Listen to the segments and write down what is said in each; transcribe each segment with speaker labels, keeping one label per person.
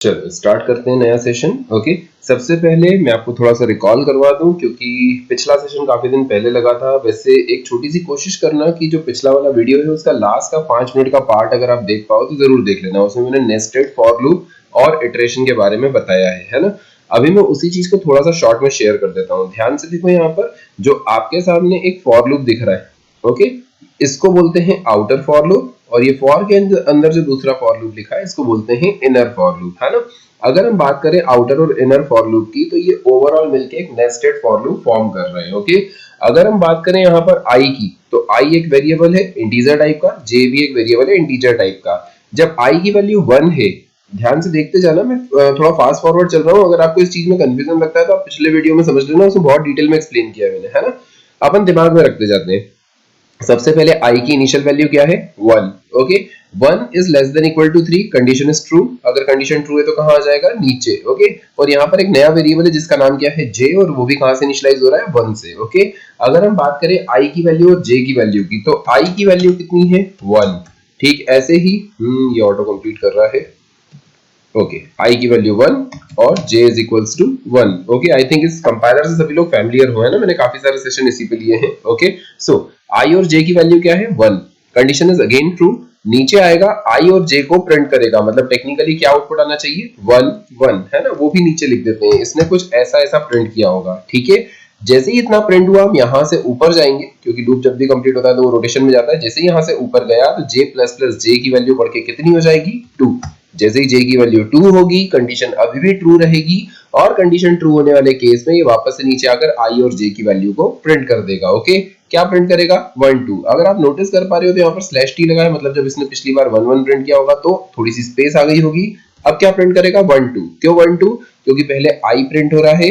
Speaker 1: चलो स्टार्ट करते हैं नया सेशन। ओके, सबसे पहले मैं आपको थोड़ा सा रिकॉल करवा दूं क्योंकि पिछला सेशन काफी दिन पहले लगा था। वैसे एक छोटी सी कोशिश करना कि जो पिछला वाला वीडियो है उसका लास्ट का 5 मिनट का पार्ट अगर आप देख पाओ तो जरूर देख लेना। उसमें मैंने नेस्टेड फॉर लूप और इटरेशन के बारे में बताया है ना। अभी मैं उसी चीज को थोड़ा सा शॉर्ट में शेयर कर देता हूँ। ध्यान से देखो, यहाँ पर जो आपके सामने एक फॉर लूप दिख रहा है, ओके, इसको बोलते हैं आउटर फॉर लूप, और ये फॉर के अंदर जो दूसरा फॉर लूप लिखा है इसको बोलते हैं इनर फॉर लूप, है ना। अगर हम बात करें आउटर और इनर फॉर लूप की तो ये ओवरऑल मिलके एक नेस्टेड फॉर लूप फॉर्म कर रहे हैं। ओके, अगर हम बात करें यहाँ पर आई की, तो आई एक वेरिएबल है इंटीजर टाइप का, जे भी एक वेरिएबल है इंटीजर टाइप का। जब आई की वैल्यू 1 है, ध्यान से देखते जाना, मैं थोड़ा फास्ट फॉरवर्ड चल रहा हूँ। अगर आपको इस चीज में कंफ्यूजन लगता है तो आप पिछले वीडियो में समझ लेना, उसमें बहुत डिटेल में एक्सप्लेन किया है मैंने, है ना। अपन दिमाग में रखते जाते हैं। सबसे पहले i की इनिशियल वैल्यू क्या है? 1। Okay, 1 is less than equal to 3, condition is true. अगर कंडीशन ट्रू है तो कहां आ जाएगा? नीचे। ओके, और यहाँ पर एक नया वेरिएबल है जिसका नाम क्या है? j, और वो भी कहां से इनिशियलाइज हो रहा है? 1 से। ओके, अगर हम बात करें i की वैल्यू और j की वैल्यू की, तो i की वैल्यू कितनी है? 1। ठीक, ऐसे ही ये ऑटो कंप्लीट कर रहा है। ओके, i की वैल्यू 1 और j is equals to 1। Okay, I think इस कंपाइलर से सभी लोग फैमिलियर हो, है ना, मैंने काफी सारे सेशन इसी पे लिए हैं। ओके, सो i और j की वैल्यू क्या है? 1। Condition is again true. नीचे आएगा i और j को प्रिंट करेगा, मतलब टेक्निकली क्या आउटपुट आना चाहिए? 1 1, है ना। वो भी नीचे लिख देते हैं, इसने कुछ ऐसा ऐसा प्रिंट किया होगा। ठीक है, जैसे ही इतना प्रिंट हुआ हम यहाँ से ऊपर जाएंगे, क्योंकि लूप जब भी कंप्लीट होता है तो वो रोटेशन में जाता है। जैसे ही यहाँ से ऊपर गया तो j प्लस प्लस j की वैल्यू बढ़ के कितनी हो जाएगी? 2। जैसे ही j की वैल्यू 2 होगी, कंडीशन अभी भी ट्रू रहेगी, और कंडीशन ट्रू होने वाले केस में ये वापस से नीचे आकर i और j की वैल्यू को प्रिंट कर देगा। ओके, क्या प्रिंट करेगा? 1 2। अगर आप नोटिस कर पा रहे हो तो यहाँ पर स्लैश टी लगा है, मतलब जब इसने पिछली बार 1 1 प्रिंट किया होगा तो थोड़ी सी स्पेस आ गई होगी। अब क्या प्रिंट करेगा? 1 2। क्यों 1 2? क्योंकि पहले i प्रिंट हो रहा है,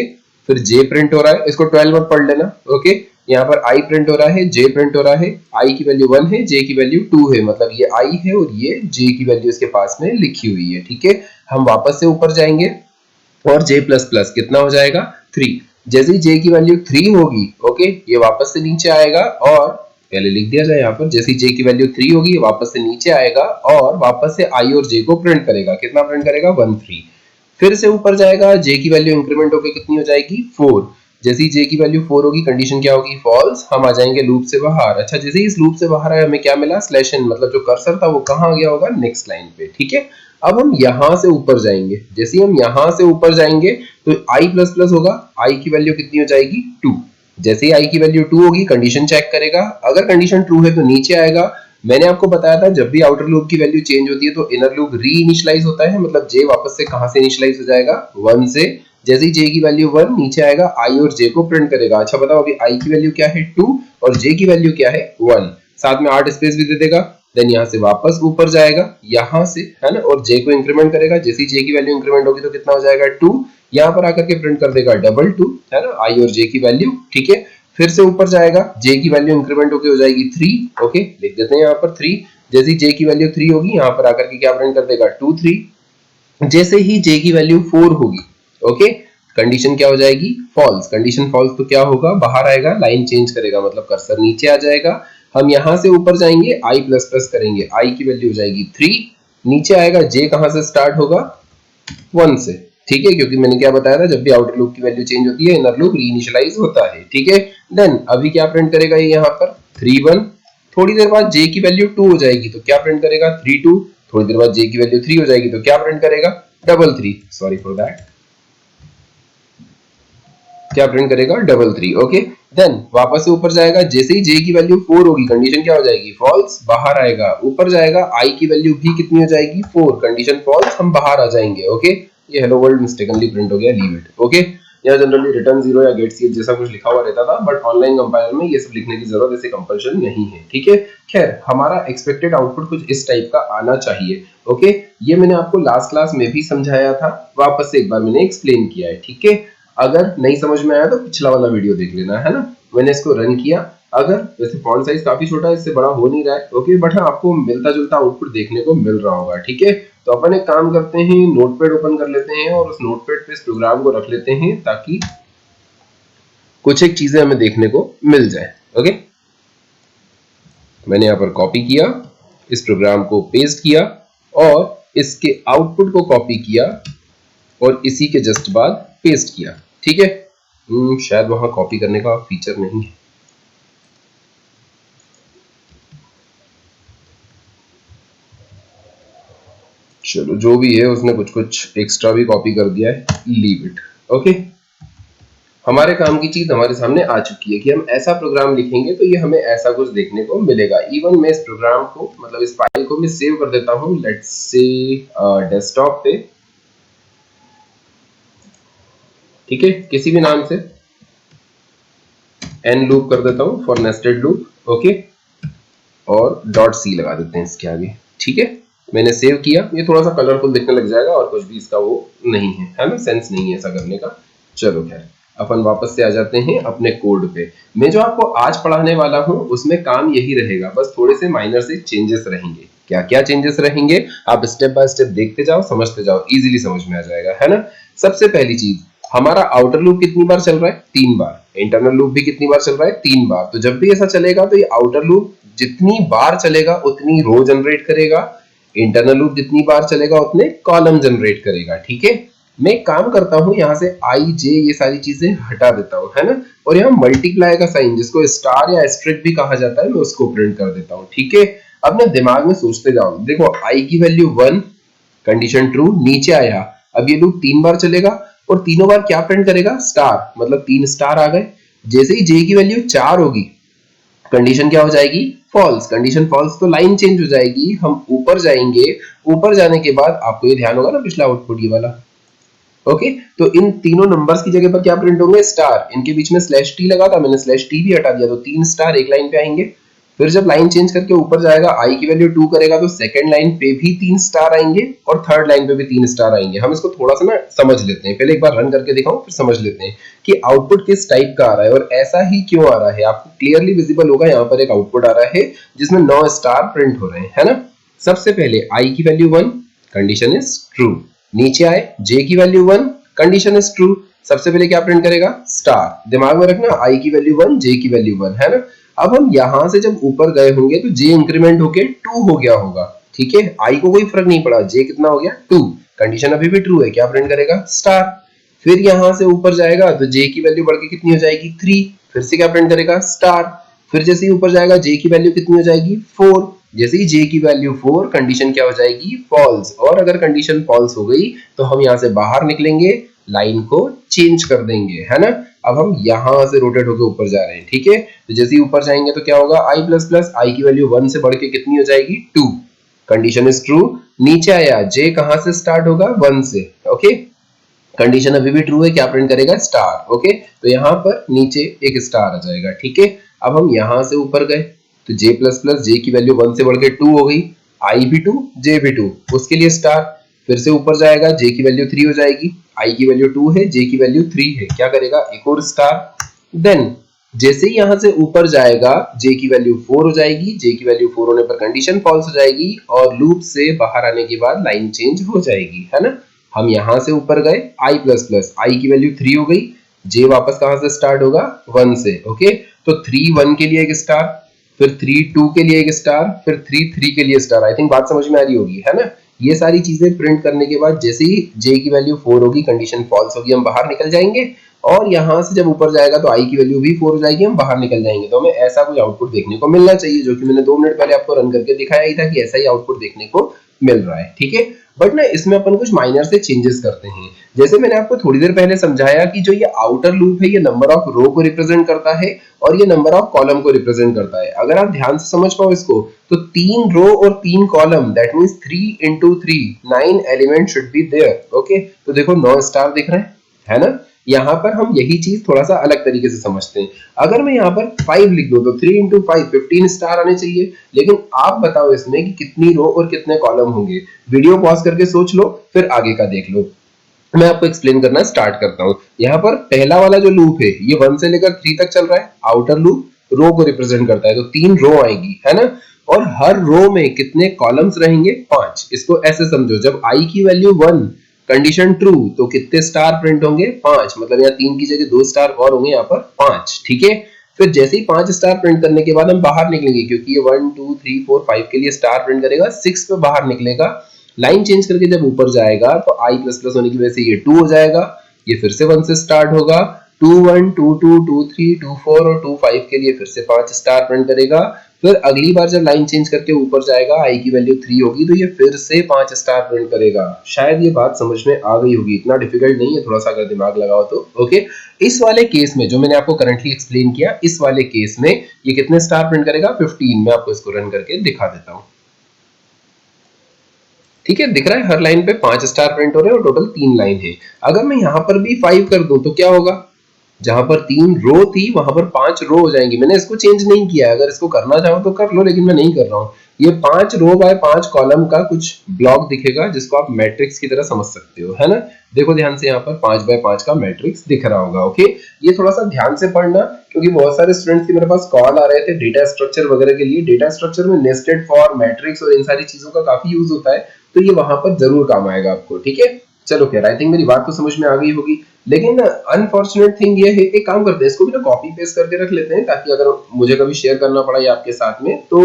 Speaker 1: फिर j प्रिंट हो रहा है। इसको 12 मत पढ़ लेना। ओके, यहाँ पर i प्रिंट हो रहा है, j प्रिंट हो रहा है। i की वैल्यू 1 है, j की वैल्यू 2 है, मतलब ये i है और ये j की वैल्यू इसके पास में लिखी हुई है। ठीक है, हम वापस से ऊपर जाएंगे और j प्लस प्लस कितना हो जाएगा? 3। जैसे ही j की वैल्यू 3 होगी, ओके, ये वापस से नीचे आएगा, और पहले लिख दिया जाए यहाँ पर, जैसे j की वैल्यू 3 होगी ये वापस से नीचे आएगा और वापस से i और j को प्रिंट करेगा। कितना प्रिंट करेगा? 1 3। फिर से ऊपर जाएगा, j की वैल्यू इंक्रीमेंट होकर कितनी हो जाएगी? 4। जैसे ही j की वैल्यू 4 होगी, कंडीशन क्या होगी? फॉल्स। हम आ जाएंगे लूप से बाहर। अच्छा, जैसे ही इस लूप से बाहर आए हमें क्या मिला? स्लैश n, मतलब जो कर्सर था वो कहाँ आ गया होगा? नेक्स्ट लाइन पे। ठीक है, अब हम यहां से ऊपर जाएंगे। जैसे ही हम यहां से ऊपर जाएंगे तो i प्लस प्लस होगा, i की वैल्यू कितनी हो जाएगी? 2। जैसे ही i की वैल्यू 2 होगी, कंडीशन चेक करेगा, अगर कंडीशन ट्रू है तो नीचे आएगा। मैंने आपको बताया था जब भी आउटर लूप की वैल्यू चेंज होती है तो इनर लूप री इनिशियलाइज होता है, मतलब j वापस से कहां से इनिशियलाइज हो जाएगा? 1 से। जैसे ही j की वैल्यू 1 नीचे आएगा, i और j को प्रिंट करेगा। अच्छा बताओ, अभी i की वैल्यू क्या है? 2, और j की वैल्यू क्या है? 1। साथ में 8 स्पेस भी दे देगा। देन यहाँ से वापस ऊपर जाएगा, यहाँ से, है ना, और j को इंक्रीमेंट करेगा। जैसे ही j की वैल्यू इंक्रीमेंट होगी तो कितना हो जाएगा? 2। यहाँ पर आकर के प्रिंट कर देगा 2 है ना, i और j की वैल्यू। ठीक है, फिर से ऊपर जाएगा, j की वैल्यू इंक्रीमेंट होकर हो जाएगी 3। ओके, लिख देते हैं यहाँ पर 3। जैसे ही j की वैल्यू 3 होगी, यहाँ पर आकर के क्या प्रिंट कर देगा? 2 3। जैसे ही j की वैल्यू 4 होगी, ओके, कंडीशन क्या हो जाएगी? फॉल्स। कंडीशन फॉल्स तो क्या होगा? बाहर आएगा, लाइन चेंज करेगा, मतलब कर्सर नीचे आ जाएगा। हम यहां से ऊपर जाएंगे, i प्लस प्लस करेंगे, i की वैल्यू हो जाएगी 3। नीचे आएगा, j कहां से स्टार्ट होगा? 1 से। ठीक है, क्योंकि मैंने क्या बताया था, जब भी आउटर लूप की वैल्यू चेंज होती है इनर लूप रीइनिशियलाइज होता है। ठीक है, देन अभी क्या प्रिंट करेगा ये यहाँ पर? 3 1। थोड़ी देर बाद j की वैल्यू 2 हो जाएगी तो क्या प्रिंट करेगा? 3 2। थोड़ी देर बाद j की वैल्यू 3 हो जाएगी तो क्या प्रिंट करेगा? 3 3। सॉरी फॉर दैट, क्या प्रिंट करेगा? 3 3। ओके, देन वापस से ऊपर जाएगा, जैसे ही j की वैल्यू 4 होगी, कंडीशन क्या हो जाएगी? फॉल्स। बाहर आएगा, ऊपर जाएगा, i की वैल्यू भी कितनी हो जाएगी? 4। कंडीशन फॉल्स, हम बाहर आ जाएंगे। ओके, ये हेलो वर्ल्ड मिस्टेकनली प्रिंट हो गया, लीव इट। ओके, यहाँ जनरली रिटर्न 0 या गेट ch जैसा कुछ लिखा हुआ रहता था, बट ऑनलाइन कंपाइलर में ये सब लिखने की जरूरत ऐसे कंपल्शन नहीं है। ठीक है, खैर हमारा एक्सपेक्टेड आउटपुट कुछ इस टाइप का आना चाहिए। ओके, ये मैंने आपको लास्ट क्लास में भी समझाया था, वापस से एक बार मैंने एक्सप्लेन किया है। ठीक है, अगर नहीं समझ में आया तो पिछला वाला वीडियो देख लेना, है ना। मैंने इसको रन किया, अगर वैसे फॉन्ट साइज काफी छोटा है, इससे बड़ा हो नहीं रहा है, ओके, बट हाँ आपको मिलता जुलता आउटपुट देखने को मिल रहा होगा। ठीक है, तो अपन एक काम करते हैं, नोटपैड ओपन कर लेते हैं और उस नोटपैड पे इस प्रोग्राम को रख लेते हैं ताकि कुछ एक चीजें हमें देखने को मिल जाए। ओके, मैंने यहाँ पर कॉपी किया, इस प्रोग्राम को पेस्ट किया और इसके आउटपुट को कॉपी किया और इसी के जस्ट बाद पेस्ट किया। ठीक है, शायद वहां कॉपी करने का फीचर नहीं है। चलो जो भी है, उसने कुछ कुछ एक्स्ट्रा भी कॉपी कर दिया है, लीव इट। ओके, हमारे काम की चीज हमारे सामने आ चुकी है कि हम ऐसा प्रोग्राम लिखेंगे तो ये हमें ऐसा कुछ देखने को मिलेगा। इवन मैं इस प्रोग्राम को, मतलब इस फाइल को मैं सेव कर देता हूं, लेट्स से डेस्कटॉप पे। ठीक है, किसी भी नाम से एन लूप कर देता हूं फॉर नेस्टेड लूप। ओके, और डॉट सी लगा देते हैं इसके आगे। ठीक है, मैंने सेव किया। ये थोड़ा सा कलरफुल दिखने लग जाएगा और कुछ भी इसका वो नहीं है ना, सेंस नहीं है ऐसा करने का। चलो खैर, अपन वापस से आ जाते हैं अपने कोड पे। मैं जो आपको आज पढ़ाने वाला हूं उसमें काम यही रहेगा, बस थोड़े से माइनर से चेंजेस रहेंगे। क्या क्या चेंजेस रहेंगे आप स्टेप बाय स्टेप देखते जाओ, समझते जाओ, इजीली समझ में आ जाएगा, है ना। सबसे पहली चीज, हमारा आउटर लूप कितनी बार चल रहा है? 3 बार। इंटरनल लूप भी कितनी बार चल रहा है? 3 बार। तो जब भी ऐसा चलेगा तो ये आउटर लूप जितनी बार चलेगा उतनी रो जनरेट करेगा, इंटरनल लूप जितनी बार चलेगा उतने कॉलम जनरेट करेगा। ठीक है, मैं एक काम करता हूं, यहां से आई जे ये सारी चीजें हटा देता हूं, है ना, और यहाँ मल्टीप्लाई का साइन जिसको स्टार या एस्टेरिस्क भी कहा जाता है, मैं उसको प्रिंट कर देता हूं। ठीक है, अब ना दिमाग में सोचते जाओ। देखो आई की वैल्यू 1, कंडीशन ट्रू, नीचे आया। अब ये लूप 3 बार चलेगा और तीनों बार क्या प्रिंट करेगा? स्टार, मतलब 3 स्टार आ गए। जैसे ही जे की वैल्यू 4 होगी, कंडीशन क्या हो जाएगी? फॉल्स। कंडीशन फॉल्स तो लाइन चेंज हो जाएगी, हम ऊपर जाएंगे। ऊपर जाने के बाद आपको ये ध्यान होगा ना, पिछला आउटपुट ये वाला। ओके, तो इन तीनों नंबर्स की जगह पर क्या प्रिंट होंगे? स्टार। इनके बीच में स्लैश टी लगा था, मैंने स्लैश टी भी हटा दिया, तो 3 स्टार एक लाइन पे आएंगे। फिर जब लाइन चेंज करके ऊपर जाएगा, आई की वैल्यू 2 करेगा तो सेकंड लाइन पे भी 3 स्टार आएंगे और थर्ड लाइन पे भी 3 स्टार आएंगे। हम इसको थोड़ा सा ना समझ लेते हैं, पहले एक बार रन करके दिखाऊं फिर समझ लेते हैं कि आउटपुट किस टाइप का आ रहा है और ऐसा ही क्यों आ रहा है। आपको क्लियरली विजिबल होगा, यहाँ पर एक आउटपुट आ रहा है जिसमें 9 स्टार प्रिंट हो रहे हैं, है ना। सबसे पहले आई की वैल्यू 1, कंडीशन इज ट्रू। नीचे आए, जे की वैल्यू 1, कंडीशन इज ट्रू। सबसे पहले क्या प्रिंट करेगा? स्टार। दिमाग में रखना, आई की वैल्यू 1, जे की वैल्यू 1, है ना। अब हम यहां से जब ऊपर गए होंगे तो जे इंक्रीमेंट होके 2 हो गया होगा। ठीक है, आई को कोई फर्क नहीं पड़ा, जे कितना हो गया? 2। कंडीशन अभी भी ट्रू है, क्या प्रिंट करेगा? स्टार। फिर यहां से ऊपर जाएगा तो जे की वैल्यू बढ़ के कितनी हो जाएगी? 3। फिर से क्या प्रिंट करेगा? स्टार। फिर जैसे ही ऊपर जाएगा जे की वैल्यू कितनी हो जाएगी? 4। जैसे ही जे की वैल्यू 4, कंडीशन क्या हो जाएगी? फॉल्स। और अगर कंडीशन फॉल्स हो गई तो हम यहां से बाहर निकलेंगे, लाइन को चेंज कर देंगे, है ना। अब हम यहां से रोटेट होकर ऊपर जा रहे हैं। ठीक है, तो जैसे ही ऊपर जाएंगे तो क्या होगा? आई प्लस प्लस, आई की वैल्यू 1 से बढ़ के कितनी हो जाएगी? 2। Condition is true. नीचे आया, जे कहां से स्टार्ट होगा? 1 से। ओके, कंडीशन अभी भी ट्रू है, क्या प्रिंट करेगा? स्टार। ओके, तो यहाँ पर नीचे एक स्टार आ जाएगा। ठीक है, अब हम यहां से ऊपर गए तो जे प्लस प्लस, जे की वैल्यू 1 से बढ़ के 2 हो गई, आई भी 2, जे भी 2, उसके लिए स्टार। फिर से ऊपर जाएगा, जे की वैल्यू 3 हो जाएगी, आई की वैल्यू 2 है, जे की वैल्यू 3 है, क्या करेगा? एक और स्टार। देन जैसे ही यहां से ऊपर जाएगा, जे की वैल्यू 4 हो जाएगी, जे की वैल्यू 4 होने पर कंडीशन फॉल्स हो जाएगी और लूप से बाहर आने के बाद लाइन चेंज हो जाएगी, है ना। हम यहां से ऊपर गए, आई प्लस प्लस, आई की वैल्यू 3 हो गई, जे वापस कहां से स्टार्ट होगा? 1 से। ओके, तो 3 1 के लिए एक स्टार, फिर 3 2 के लिए एक स्टार, फिर 3 3 के लिए स्टार। आई थिंक बात समझ में आ रही होगी, है ना। ये सारी चीजें प्रिंट करने के बाद जैसे ही जे की वैल्यू 4 होगी, कंडीशन फॉल्स होगी, हम बाहर निकल जाएंगे। और यहां से जब ऊपर जाएगा तो आई की वैल्यू भी 4 हो जाएगी, हम बाहर निकल जाएंगे। तो हमें ऐसा कोई आउटपुट देखने को मिलना चाहिए, जो कि मैंने 2 मिनट पहले आपको रन करके दिखाया ही था कि ऐसा ही आउटपुट देखने को मिल रहा है। ठीक है, बट ना इसमें अपन कुछ माइनर से चेंजेस करते हैं। जैसे मैंने आपको थोड़ी देर पहले समझाया कि जो ये आउटर लूप है, ये नंबर ऑफ रो को रिप्रेजेंट करता है और ये नंबर ऑफ कॉलम को रिप्रेजेंट करता है। अगर आप ध्यान से समझ पाओ इसको, तो 3 रो और 3 column, that means 3 into 3, 9 element should be there. Okay, तो देखो 9 स्टार दिख रहे हैं, है ना। यहाँ पर हम यही चीज थोड़ा सा अलग तरीके से समझते हैं। अगर मैं यहाँ पर 5 लिख दूं तो 3 into 5, 15 स्टार आने चाहिए। लेकिन आप बताओ इसमें कि कितनी रो और कितने कॉलम होंगे। वीडियो पॉज करके सोच लो, फिर आगे का देख लो। मैं आपको एक्सप्लेन करना स्टार्ट करता हूँ। यहाँ पर पहला वाला जो लूप है, ये 1 से लेकर 3 तक चल रहा है। आउटर लूप रो को रिप्रेजेंट करता है, तो 3 रो आएगी, है ना। और हर रो में कितने कॉलम्स रहेंगे? 5। इसको ऐसे समझो, जब आई की वैल्यू 1, कंडीशन ट्रू, तो कितने स्टार प्रिंट होंगे? 5। मतलब यहाँ 3 की जगह 2 स्टार और होंगे, यहाँ पर 5। ठीक है, फिर जैसे ही 5 स्टार प्रिंट करने के बाद हम बाहर निकलेंगे, क्योंकि ये 1 2 3 4 5 के लिए स्टार प्रिंट करेगा, 6 पे बाहर निकलेगा। लाइन चेंज करके जब ऊपर जाएगा तो i प्लस प्लस होने की वजह से ये 2 हो जाएगा, ये फिर से 1 से स्टार्ट होगा, 2 1 2 2 2 3 2 4 और 2 5 के लिए फिर से 5 स्टार प्रिंट करेगा। फिर अगली बार जब लाइन चेंज करके ऊपर जाएगा, i की वैल्यू 3 होगी तो ये फिर से 5 स्टार प्रिंट करेगा। शायद ये बात समझ में आ गई होगी, इतना डिफिकल्ट नहीं है, थोड़ा सा अगर दिमाग लगाओ तो। ओके, इस वाले केस में जो मैंने आपको करंटली एक्सप्लेन किया, इस वाले केस में ये कितने स्टार प्रिंट करेगा? 15। मैं आपको इसको रन करके दिखा देता हूँ। ठीक है, दिख रहा है हर लाइन पे 5 स्टार प्रिंट हो रहे हैं और टोटल 3 लाइन है। अगर मैं यहाँ पर भी 5 कर दूं तो क्या होगा? जहां पर 3 रो थी वहां पर 5 रो हो जाएंगी। मैंने इसको चेंज नहीं किया है, अगर इसको करना चाहो तो कर लो, लेकिन मैं नहीं कर रहा हूँ। ये 5 रो बाय 5 कॉलम का कुछ ब्लॉक दिखेगा जिसको आप मैट्रिक्स की तरह समझ सकते हो, है ना। देखो ध्यान से, यहाँ पर 5 बाय 5 का मैट्रिक्स दिख रहा होगा। ओके, ये थोड़ा सा ध्यान से पढ़ना, क्योंकि बहुत सारे स्टूडेंट्स के मेरे पास कॉल आ रहे थे डेटा स्ट्रक्चर वगैरह के लिए। डेटा स्ट्रक्चर में नेस्टेड फॉर, मैट्रिक्स और इन सारी चीजों का काफी यूज होता है, तो ये वहां पर जरूर काम आएगा आपको। ठीक है, चलो खैर, आई थिंक मेरी बात तो समझ में आ गई होगी। लेकिन अनफॉर्चुनेट थिंग ये है, एक काम करते हैं, इसको भी ना कॉपी पेस्ट करके रख लेते हैं, ताकि अगर मुझे कभी शेयर करना पड़ा या आपके साथ में तो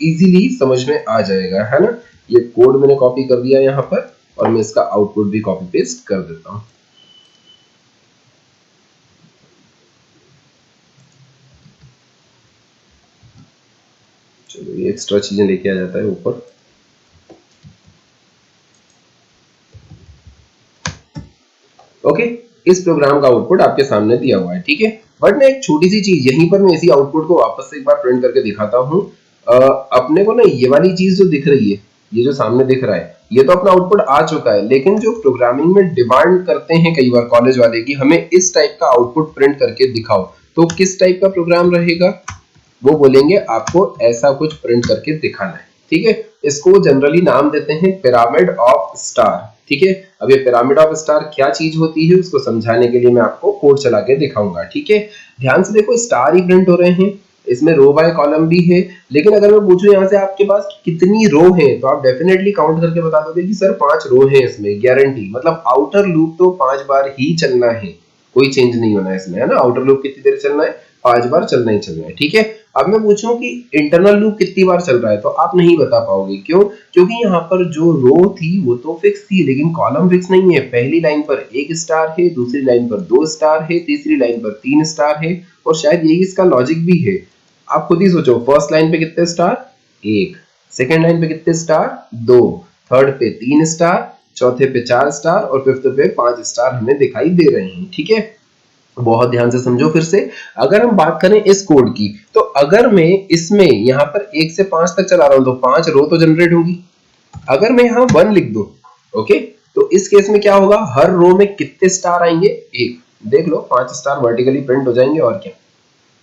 Speaker 1: इजीली समझ में आ जाएगा, है ना। ये कोड मैंने कॉपी कर दिया यहाँ पर, और मैं इसका आउटपुट भी कॉपी पेस्ट कर देता हूँ। चलो, ये एक्स्ट्रा चीजें लेके आ जाता है ऊपर। ओके, इस प्रोग्राम का आउटपुट आपके सामने दिया हुआ है। ठीक है, बट ना एक छोटी सी चीज, यहीं पर मैं इसी आउटपुट को वापस से एक बार प्रिंट करके दिखाता हूँ। अपने को ना ये वाली चीज जो दिख रही है, ये जो सामने दिख रहा है, ये तो अपना आउटपुट आ चुका है। लेकिन जो प्रोग्रामिंग में डिमांड करते हैं कई बार कॉलेज वाले की, हमें इस टाइप का आउटपुट प्रिंट करके दिखाओ, तो किस टाइप का प्रोग्राम रहेगा? वो बोलेंगे आपको ऐसा कुछ प्रिंट करके दिखाना है। ठीक है, इसको जनरली नाम देते हैं पिरामिड ऑफ स्टार। ठीक है, अब ये पिरामिड ऑफ स्टार क्या चीज होती है उसको समझाने के लिए मैं आपको कोड चला के दिखाऊंगा। ठीक है, ध्यान से देखो, स्टार ही प्रिंट हो रहे हैं, इसमें रो बाय कॉलम भी है। लेकिन अगर मैं पूछूं यहाँ से आपके पास कितनी रो है, तो आप डेफिनेटली काउंट करके बता दोगे कि सर 5 रो है इसमें, गारंटी। मतलब आउटर लूप तो 5 बार ही चलना है, कोई चेंज नहीं होना है इसमें, है ना। आउटर लूप कितनी देर चलना है? 5 बार चलना ही चलना है। ठीक है, अब मैं पूछूं कि इंटरनल लूप कितनी बार चल रहा है, तो आप नहीं बता पाओगे। क्यों? क्योंकि यहाँ पर जो रो थी वो तो फिक्स थी, लेकिन कॉलम फिक्स नहीं है। पहली लाइन पर 1 स्टार है, दूसरी लाइन पर 2 स्टार है, तीसरी लाइन पर 3 स्टार है, और शायद यही इसका लॉजिक भी है। आप खुद ही सोचो, फर्स्ट लाइन पे कितने स्टार? 1, सेकेंड लाइन पे कितने स्टार? 2, थर्ड पे 3 स्टार, चौथे पे 4 स्टार, और फिफ्थ पे 5 स्टार हमें दिखाई दे रहे हैं। ठीक है, बहुत ध्यान से समझो फिर से। अगर हम बात करें इस कोड की, तो अगर मैं इसमें यहाँ पर 1 से 5 तक चला रहा हूं तो 5 रो तो जनरेट होगी। अगर मैं यहाँ 1 लिख दूं, ओके, तो इस केस में क्या होगा? हर रो में कितने स्टार आएंगे? 1। देख लो, 5 स्टार वर्टिकली प्रिंट हो जाएंगे, और क्या।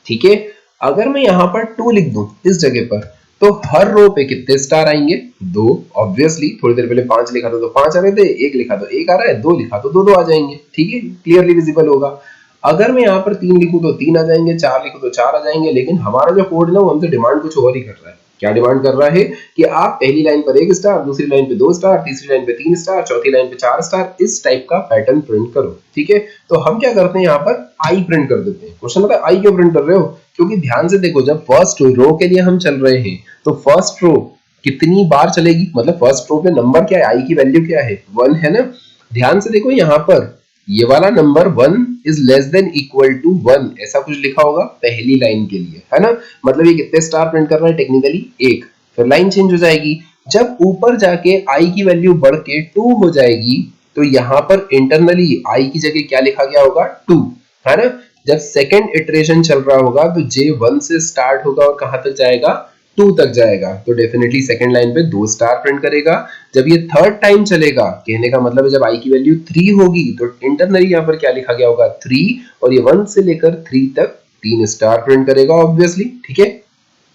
Speaker 1: ठीक है, अगर मैं यहाँ पर 2 लिख दूं इस जगह पर, तो हर रो पे कितने स्टार आएंगे? 2। ऑब्वियसली, थोड़ी देर पहले 5 लिखा था तो 5 आ रहे थे, 1 लिखा तो 1 आ रहा है, 2 लिखा तो 2 आ जाएंगे। ठीक है, क्लियरली विजिबल होगा। अगर मैं यहाँ पर 3 लिखूं तो 3 आ जाएंगे, 4 लिखूं तो 4 आ जाएंगे। लेकिन हमारा जो कोड है ना, वो हमसे डिमांड कुछ और ही कर रहा है। क्या डिमांड कर रहा है? कि आप पहली लाइन पर 1 स्टार, दूसरी लाइन पे 2 स्टार, तीसरी लाइन पे 3 स्टार, चौथी लाइन पे 4 स्टार, इस टाइप का पैटर्न प्रिंट करो। ठीक है, तो हम क्या करते हैं, यहाँ पर आई प्रिंट कर देते हैं। क्वेश्चन आता है आई क्यों प्रिंट कर रहे हो? क्योंकि ध्यान से देखो, जब फर्स्ट रो के लिए हम चल रहे हैं, तो फर्स्ट रो कितनी बार चलेगी? मतलब फर्स्ट रो पे नंबर क्या है? आई की वैल्यू क्या है? 1 है ना। ध्यान से देखो, यहाँ पर ये वाला number 1 is less than equal to 1, ऐसा कुछ लिखा होगा पहली लाइन के लिए, है ना। मतलब ये कितने स्टार प्रिंट कर रहा है? टेक्निकली 1। फिर लाइन चेंज हो जाएगी, जब ऊपर जाके i की वैल्यू बढ़ के 2 हो जाएगी, तो यहाँ पर इंटरनली i की जगह क्या लिखा गया होगा? 2, है ना। जब सेकेंड इटरेशन चल रहा होगा तो j 1 से स्टार्ट होगा और कहां तक जाएगा? 2 तक जाएगा, तो डेफिनेटली सेकेंड लाइन पे 2 स्टार प्रिंट करेगा। जब ये थर्ड टाइम चलेगा, कहने का मतलब है जब i की वैल्यू 3 होगी, तो इंटरनली यहाँ पर क्या लिखा गया होगा? 3, और ये 1 से लेकर 3 तक 3 स्टार प्रिंट करेगा, ऑब्वियसली। ठीक है,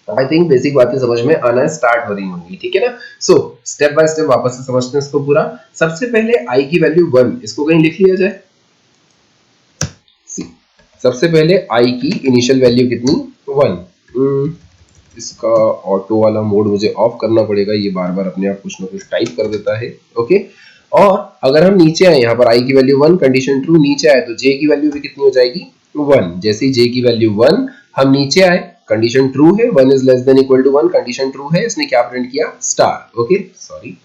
Speaker 1: आई थिंक बेसिक बातें समझ में आना स्टार्ट हो रही होंगी। ठीक है ना। सो स्टेप बाय स्टेप वापस से समझते हैं इसको पूरा। सबसे पहले i की वैल्यू 1, इसको कहीं लिख लिया जाए। सबसे पहले i की इनिशियल वैल्यू कितनी? 1। इसका ऑटो वाला मोड मुझे ऑफ करना पड़ेगा, ये बार बार अपने आप कुछ ना कुछ टाइप कर देता है। ओके, और अगर हम नीचे आए, यहाँ पर i की वैल्यू 1, कंडीशन ट्रू, नीचे आए तो j की वैल्यू भी कितनी हो जाएगी? 1। जैसे ही j की वैल्यू 1, हम नीचे आए, कंडीशन ट्रू है, 1 is less than equal to 1, condition true है, इसने क्या प्रिंट किया? स्टार। ओके, सॉरी,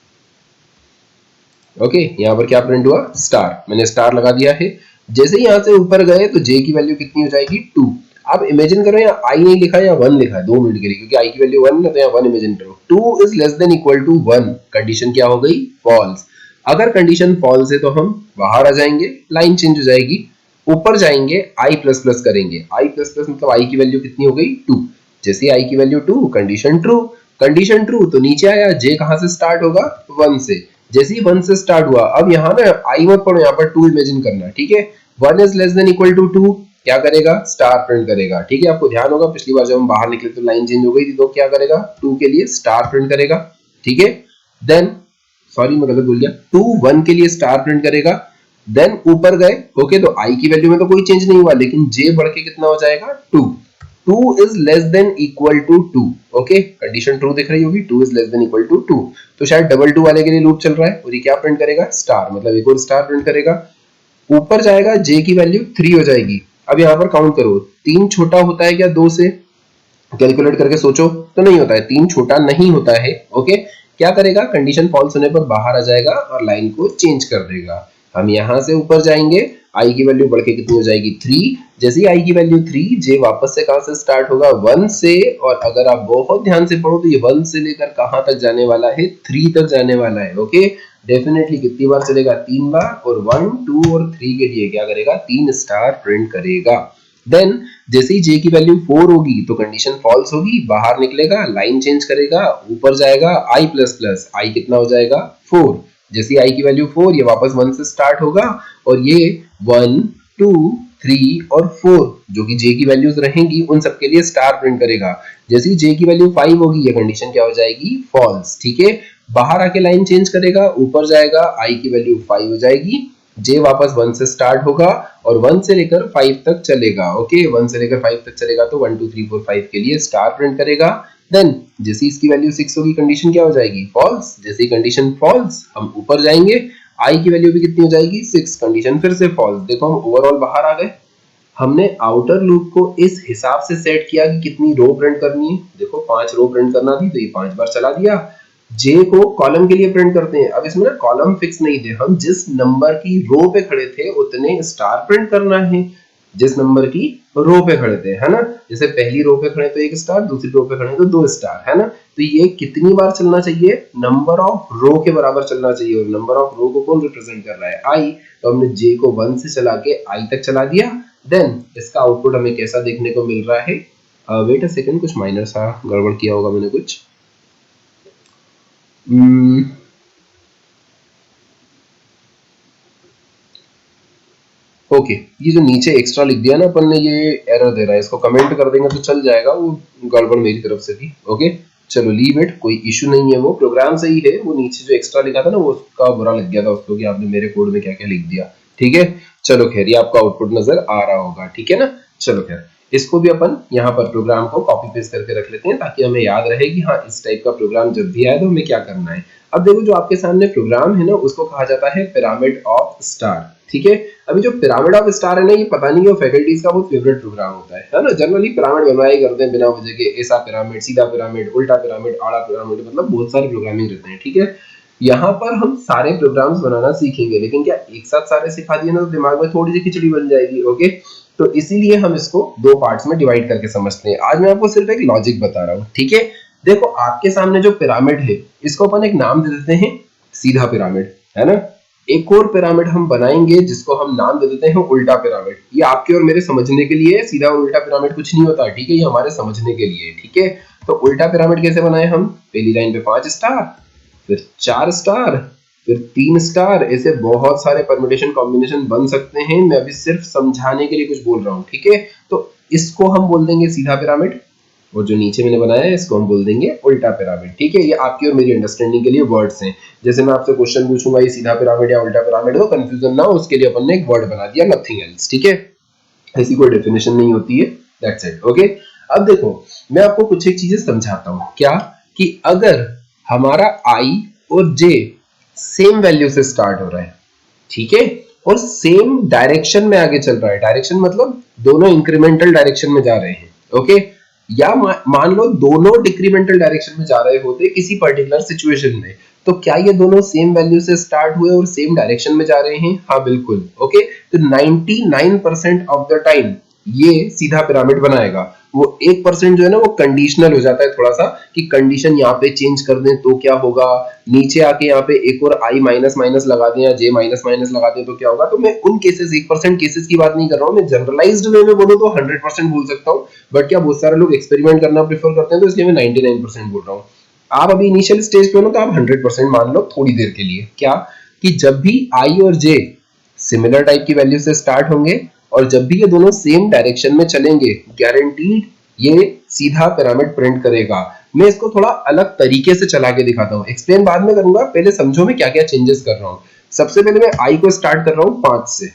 Speaker 1: ओके, यहाँ पर क्या प्रिंट हुआ, स्टार, मैंने स्टार लगा दिया है। जैसे ही यहाँ से ऊपर गए तो जे की वैल्यू कितनी हो जाएगी 2। अब इमेजिन करो यहाँ आई नहीं लिखा है या 1 लिखा है 2 मिनट के लिए, क्योंकि आई की वैल्यू 1 है तो यहाँ 1 इमेजिन करो। 2 is less than equal to 1, condition क्या हो गई, फॉल्स। अगर कंडीशन फॉल्स है तो हम बाहर आ जाएंगे, लाइन चेंज हो जाएगी, ऊपर जाएंगे, आई प्लस प्लस करेंगे, आई प्लस प्लस मतलब आई की वैल्यू कितनी हो गई 2। जैसे आई की value 2, condition true, condition true तो नीचे आया, जे कहां से स्टार्ट होगा 1 से, जैसे ही 1 से स्टार्ट हुआ, अब यहाँ ना आई मत पढ़ो, यहाँ पर 2 इमेजिन करना, ठीक है। 1 is less than equal to 2, क्या करेगा, स्टार प्रिंट करेगा, ठीक है। आपको ध्यान होगा पिछली बार जब हम बाहर निकले तो लाइन चेंज हो गई थी, तो क्या करेगा 2 के लिए स्टार प्रिंट करेगा, ठीक है। देन सॉरी मैं गलत बोल गया, 2 1 के लिए स्टार प्रिंट करेगा। देन ऊपर गए, ओके, तो आई की वैल्यू में तो कोई चेंज नहीं हुआ, लेकिन जे बढ़ के कितना हो जाएगा 2। 2 is less than equal to 2, okay, condition true दिख रही होगी, 2 is less than equal to 2। तो शायद डबल 2 वाले के लिए लूप चल रहा है, और ये क्या प्रिंट करेगा, स्टार, मतलब एक और स्टार प्रिंट करेगा। ऊपर जाएगा, जे की वैल्यू 3 हो जाएगी। अब यहाँ पर काउंट करो, 3 छोटा होता है क्या 2 से, कैलकुलेट करके सोचो, तो नहीं होता है, 3 छोटा नहीं होता है, ओके। क्या करेगा, कंडीशन फॉल्स होने पर बाहर आ जाएगा और लाइन को चेंज कर देगा। हम यहां से ऊपर जाएंगे, आई की वैल्यू बढ़ के कितनी हो जाएगी 3। जैसे ही आई की वैल्यू 3, जे वापस से कहां से स्टार्ट होगा 1 से, और अगर आप बहुत ध्यान से पढ़ो तो ये 1 से लेकर कहां तक जाने वाला है, 3 तक जाने वाला है, ओके। डेफिनेटली कितनी बार चलेगा, 3 बार, और 1 2 और 3 के लिए क्या करेगा, 3 स्टार प्रिंट करेगा। देन जैसे ही जे की वैल्यू 4 होगी तो कंडीशन फॉल्स होगी, बाहर निकलेगा, लाइन चेंज करेगा, ऊपर जाएगा, आई प्लस प्लस, आई कितना हो जाएगा 4। जैसे ही आई की वैल्यू 4, ये वापस 1 से स्टार्ट होगा, और ये 1 2 3 और 4 जो कि जे की वैल्यूज रहेंगी उन सबके लिए स्टार प्रिंट करेगा। जैसे ही जे की वैल्यू 5 होगी, ये कंडीशन क्या हो जाएगी, फॉल्स, ठीक है। बाहर आके लाइन चेंज करेगा, ऊपर जाएगा, आई की वैल्यू 5 हो जाएगी, जे वापस 1 से स्टार्ट होगा और 1 से लेकर 5 तक चलेगा, ओके। 1 से लेकर 5 तक चलेगा तो 1 2 3 4 5 के लिए स्टार प्रिंट करेगा। देन जैसे इसकी वैल्यू 6 होगी, कंडीशन क्या हो जाएगी, फॉल्स। जैसे कंडीशन फॉल्स, हम ऊपर जाएंगे, आई की वैल्यू भी कितनी हो जाएगी 6, कंडीशन फिर से फॉल्स। देखो हम ओवरऑल बाहर आ गए। हमने आउटर लूप को इस हिसाब से सेट किया कि कितनी रो प्रिंट करनी है। देखो 5 रो प्रिंट करना थी तो ये 5 बार चला दिया। जे को कॉलम के लिए प्रिंट करते हैं, अब इसमें ना कॉलम फिक्स नहीं थे, हम जिस नंबर की रो पे खड़े थे उतने स्टार प्रिंट करना है, जिस नंबर की रो पे खड़े थे, है ना। जैसे पहली रो पे खड़े तो 1 स्टार, दूसरी रो पे खड़े तो 2 स्टार, है ना। तो ये कितनी बार चलना चाहिए, नंबर ऑफ रो के बराबर चलना चाहिए, और नंबर ऑफ रो को कौन रिप्रेजेंट कर रहा है, आई। तो हमने जे को 1 से चला के आई तक चला दिया। देन इसका आउटपुट हमें कैसा देखने को मिल रहा है, वेट अ सेकंड, कुछ माइनर सा गड़बड़ किया होगा मैंने कुछ। ओके, ये जो नीचे एक्स्ट्रा लिख दिया ना अपन ने, ये एरर दे रहा है, इसको कमेंट कर देंगे तो चल जाएगा, वो गड़बड़ मेरी तरफ से थी, ओके। चलो लीव इट, कोई इशू नहीं है, वो प्रोग्राम सही है, वो नीचे जो एक्स्ट्रा लिखा था ना वो उसका बुरा लग गया था उसको कि आपने मेरे कोड में क्या क्या लिख दिया, ठीक है। चलो खैर, ये आपका आउटपुट नजर आ रहा होगा, ठीक है ना। चलो खैर, इसको भी अपन यहाँ पर प्रोग्राम को कॉपी पेस्ट करके रख लेते हैं ताकि हमें याद रहे कि हाँ इस टाइप का प्रोग्राम जब भी आए तो हमें क्या करना है। अब देखो जो आपके सामने प्रोग्राम है ना, उसको कहा जाता है पिरामिड ऑफ स्टार, ठीक है। अभी जो पिरामिड ऑफ स्टार है ना, ये पता नहीं क्यों फैकल्टीज का बहुत फेवरेट प्रोग्राम होता है ना। जनरली पिरामिड बनवाए करते हैं बिना वजह के, ऐसा पिरामिड, सीधा पिरामिड, उल्टा पिरामिड, आड़ा पिरामिड, मतलब बहुत सारे प्रोग्रामिंग रहते हैं, ठीक है। यहाँ पर हम सारे प्रोग्राम्स बनाना सीखेंगे, लेकिन क्या एक साथ सारे सिखा दिए ना तो दिमाग में थोड़ी सी खिचड़ी बन जाएगी, ओके। तो इसीलिए हम इसको 2 पार्ट्स में डिवाइड करके समझते हैं। आज मैं आपको सिर्फ एक लॉजिक बता रहा हूँ, ठीक है। देखो आपके सामने जो पिरामिड है, इसको अपन एक नाम दे देते हैं सीधा पिरामिड, है ना। एक और पिरामिड हम बनाएंगे जिसको हम नाम दे देते हैं उल्टा पिरामिड। ये आपके और मेरे समझने के लिए, सीधा और उल्टा पिरामिड कुछ नहीं होता, ठीक है, ये हमारे समझने के लिए, ठीक है। तो उल्टा पिरामिड कैसे बनाए हम, पहली लाइन पे 5 स्टार, फिर 4 स्टार, फिर 3 स्टार, ऐसे बहुत सारे परम्यूटेशन कॉम्बिनेशन बन सकते हैं। मैं अभी सिर्फ समझाने के लिए कुछ बोल रहा हूँ, ठीक है। तो इसको हम बोल देंगे सीधा पिरामिड, और जो नीचे मैंने बनाया है इसको हम बोल देंगे उल्टा पिरामिड, ठीक है। ये आपकी और मेरी अंडरस्टैंडिंग के लिए वर्ड्स हैं। जैसे मैं आपसे क्वेश्चन पूछूंगा ये सीधा पिरामिड या उल्टा पिरामिड, हो कंफ्यूजन ना हो उसके लिए अपन ने एक वर्ड बना दिया, नथिंग एल्स, ठीक है। ऐसी कोई डेफिनेशन नहीं होती है, दैट्स इट, ओके। अब देखो मैं आपको कुछ एक चीजें समझाता हूँ, क्या कि अगर हमारा आई और जे सेम वैल्यू से स्टार्ट हो रहा है, ठीक है, और सेम डायरेक्शन में आगे चल रहा है, डायरेक्शन मतलब दोनों इंक्रीमेंटल डायरेक्शन में जा रहे हैं, ओके। या मान लो दोनों डिक्रीमेंटल डायरेक्शन में जा रहे होते किसी पर्टिकुलर सिचुएशन में, तो क्या ये दोनों सेम वैल्यू से स्टार्ट हुए और सेम डायरेक्शन में जा रहे हैं? हाँ बिल्कुल। ओके, तो 99% ऑफ द टाइम ये सीधा पिरामिड बनाएगा। वो 1% जो है ना वो कंडीशनल हो जाता है थोड़ा सा, कि कंडीशन यहाँ पे चेंज कर दें तो क्या होगा, नीचे आके यहाँ पे एक और i माइनस माइनस लगा दें या j माइनस माइनस लगा दें तो क्या होगा। तो मैं उन केसेस 1% केसेस की बात नहीं कर रहा हूँ, मैं जनरलाइज्ड वे में बोलूँ तो 100% बोल सकता हूँ, बट क्या बहुत सारे लोग एक्सपेरिमेंट करना प्रेफर करते हैं तो इसलिए मैं 99% बोल रहा हूँ। आप अभी इनिशियल स्टेज पे हो ना तो आप 100% मान लो थोड़ी देर के लिए, क्या कि जब भी i और j सिमिलर टाइप की वैल्यू से स्टार्ट होंगे और जब भी ये दोनों सेम डायरेक्शन में चलेंगे, गारंटीड ये सीधा पिरामिड प्रिंट करेगा। मैं इसको थोड़ा अलग तरीके से चला के दिखाता हूँ, एक्सप्लेन बाद में करूंगा, पहले समझो मैं क्या क्या चेंजेस कर रहा हूँ। सबसे पहले मैं i को स्टार्ट कर रहा हूँ 5 से,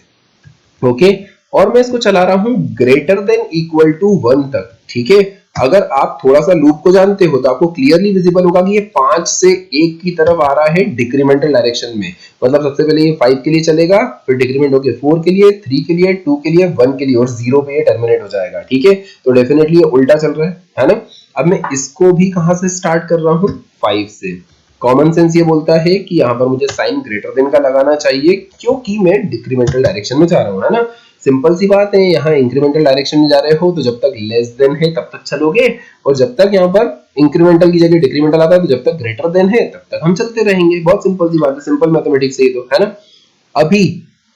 Speaker 1: ओके, और मैं इसको चला रहा हूं ग्रेटर देन इक्वल टू 1 तक, ठीक है। अगर आप थोड़ा सा लूप को जानते हो तो आपको क्लियरली विजिबल होगा कि ये 5 से 1 की तरफ आ रहा है डिक्रीमेंटल डायरेक्शन में। मतलब सबसे पहले ये 5 के लिए चलेगा, फिर डिक्रीमेंट होकर 4 के लिए, 3 के लिए, 2 के लिए, 1 के लिए और 0 पे ये टर्मिनेट हो जाएगा, ठीक है। तो डेफिनेटली ये उल्टा चल रहा है ना। अब मैं इसको भी कहां से स्टार्ट कर रहा हूं? 5 से। कॉमन सेंस ये बोलता है कि यहाँ पर मुझे साइन ग्रेटर देन का लगाना चाहिए क्योंकि मैं डिक्रीमेंटल डायरेक्शन में जा रहा हूँ, है ना। सिंपल सी बात है, यहाँ इंक्रीमेंटल डायरेक्शन में जा रहे हो तो जब तक लेस देन है तब तक चलोगे, और जब तक यहाँ पर इंक्रीमेंटल की जगह डिक्रीमेंटल आता है तो जब तक ग्रेटर देन है तब तक हम चलते रहेंगे। बहुत सिंपल सी बात है, सिंपल मैथमेटिक्स है ये तो, है ना। अभी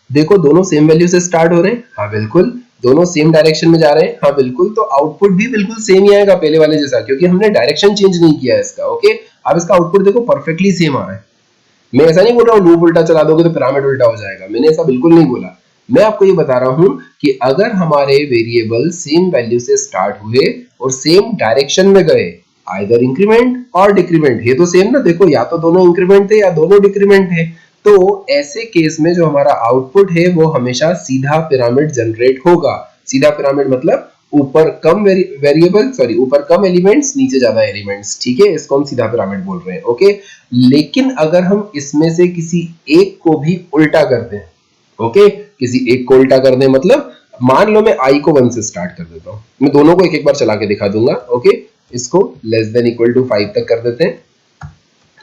Speaker 1: देखो दोनों सेम वैल्यू से स्टार्ट हो रहे हैं, हाँ बिल्कुल। दोनों सेम डायरेक्शन में जा रहे हैं, हाँ बिल्कुल। तो आउटपुट भी बिल्कुल सेम ही आएगा पहले वाले जैसा, क्योंकि हमने डायरेक्शन चेंज नहीं किया है इसका, ओके। अब इसका आउटपुट देखो परफेक्टली सेम आ रहा है। मैं ऐसा नहीं बोल रहा हूँ लूप उल्टा चला दोगे तो पिरामिड उल्टा हो जाएगा, मैंने ऐसा बिल्कुल नहीं बोला। मैं आपको ये बता रहा हूँ कि अगर हमारे वेरिएबल सेम वैल्यू से स्टार्ट हुए और सेम डायरेक्शन में गए, आइदर इंक्रीमेंट और डिक्रीमेंट, ये तो सेम ना, देखो या तो दोनों इंक्रीमेंट थे या दोनों डिक्रीमेंट है, तो ऐसे केस में जो हमारा आउटपुट है वो हमेशा सीधा पिरामिड जनरेट होगा। सीधा पिरामिड मतलब ऊपर कम वेरिएबल, सॉरी ऊपर कम एलिमेंट्स, नीचे ज्यादा एलिमेंट्स, ठीक है। इसको हम सीधा पिरामिड बोल रहे हैं, ओके। लेकिन अगर हम इसमें से किसी एक को भी उल्टा कर दें, ओके, किसी एक को उल्टा कर दें, मतलब मान लो मैं i को 1 से स्टार्ट कर देता हूं, मैं दोनों को एक एक बार चला के दिखा दूंगा, ओके। इसको लेस देन इक्वल टू 5 तक कर देते हैं,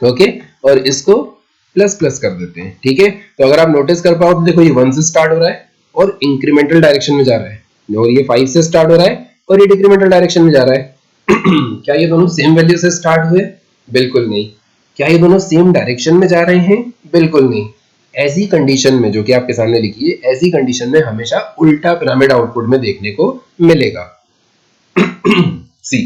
Speaker 1: ओके, और इसको प्लस प्लस कर देते हैं, ठीक है। तो अगर आप नोटिस कर पाओ तो देखो ये 1 से स्टार्ट हो रहा है और इंक्रीमेंटल डायरेक्शन में जा रहा है, और ये 5 से स्टार्ट हो रहा है और ये डिक्रीमेंटल डायरेक्शन में जा रहा है। क्या ये दोनों सेम वैल्यू से स्टार्ट हुए? बिल्कुल नहीं। क्या ये दोनों सेम डायरेक्शन में जा रहे हैं? बिल्कुल नहीं। ऐसी कंडीशन में, जो कि आपके सामने लिखी है, ऐसी कंडीशन में हमेशा उल्टा पिरामिड आउटपुट में देखने को मिलेगा। सी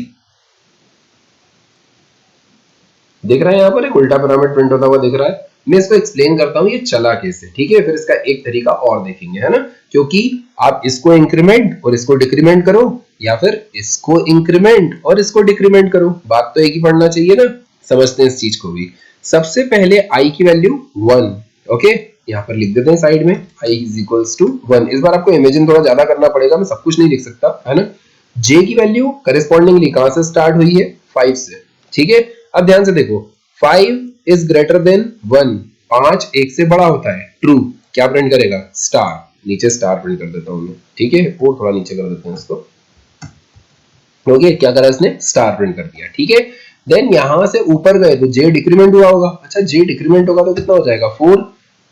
Speaker 1: दिख रहा है, यहाँ पर एक उल्टा पिरामिड प्रिंट होता हुआ दिख रहा है। मैं इसको एक्सप्लेन करता हूँ ये चला कैसे, ठीक है। फिर इसका एक तरीका और देखेंगे, है ना, क्योंकि आप इसको इंक्रीमेंट और इसको डिक्रीमेंट करो या फिर इसको इंक्रीमेंट और इसको डिक्रीमेंट करो, बात तो एक ही पढ़ना चाहिए ना। समझते हैं इस चीज को भी। सबसे पहले i की वैल्यू 1, ओके, यहाँ पर लिख देते हैं साइड में i इज इक्वल्स टू 1। इस बार आपको इमेजिन थोड़ा ज्यादा करना पड़ेगा, मैं सब कुछ नहीं लिख सकता, है ना। j की वैल्यू करेस्पॉन्डिंगली कहां से स्टार्ट हुई है? 5 से, ठीक है। अब ध्यान से देखो, 5 इज ग्रेटर देन 1, 5 1 से बड़ा होता है, ट्रू। क्या प्रिंट करेगा? स्टार। नीचे स्टार प्रिंट कर देता हूं मैं, ठीक है, और थोड़ा नीचे कर देते हैं इसको, ओके। क्या करा इसने? स्टार प्रिंट कर दिया, ठीक है। देन यहां से ऊपर गए तो j डिक्रीमेंट हुआ होगा। अच्छा, j डिक्रीमेंट होगा तो कितना हो जाएगा? 4।